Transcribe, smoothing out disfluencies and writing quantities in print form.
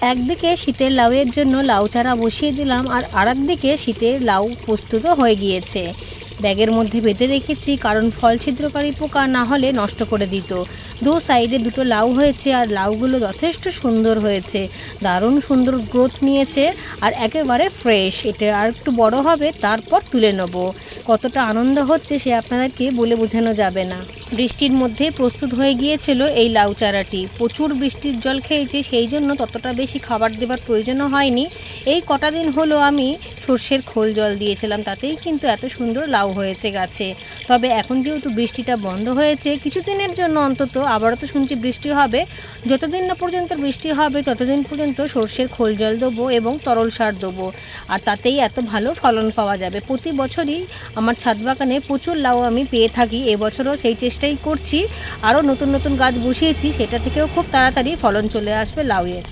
একদিকে শীতের লাউয়ের জন্য লাউ চারা বসিয়ে দিলাম, আর আরেকদিকে শীতের লাউ প্রস্তুতও হয়ে গিয়েছে। ব্যাগের মধ্যে বেঁধে রেখেছি, কারণ ফল ছিদ্রকারী পোকা না হলে নষ্ট করে দিত। দু সাইডে দুটো লাউ হয়েছে, আর লাউগুলো যথেষ্ট সুন্দর হয়েছে, দারুণ সুন্দর গ্রোথ নিয়েছে, আর একেবারে ফ্রেশ। এটা আর একটু বড় হবে, তারপর তুলে নেব। কতটা আনন্দ হচ্ছে সে আপনাদেরকে বলে বোঝানো যাবে না। বৃষ্টির মধ্যে প্রস্তুত হয়ে গিয়েছিল এই লাউ চারাটি। প্রচুর বৃষ্টির জল খেয়েছে, সেই জন্য ততটা বেশি খাবার দেবার প্রয়োজনও হয়নি। এই কটা দিন হলো আমি সর্ষের খোল জল দিয়েছিলাম, তাতেই কিন্তু এত সুন্দর লাউ হয়েছে গাছে। তবে এখন যেহেতু বৃষ্টিটা বন্ধ হয়েছে কিছুদিনের জন্য অন্তত, আবারও তো শুনছি বৃষ্টি হবে, যতদিন না পর্যন্ত বৃষ্টি হবে ততদিন পর্যন্ত সর্ষের খোল জল দেবো এবং তরল সার দেবো, আর তাতেই এত ভালো ফলন পাওয়া যাবে। প্রতি বছরই আমার ছাদ বাগানে প্রচুর লাউ আমি পেয়ে থাকি, এবছরও সেই চেষ্টাই করছি। আরও নতুন নতুন গাছ বসিয়েছি, সেটা থেকেও খুব তাড়াতাড়ি ফলন চলে আসবে লাউয়ের।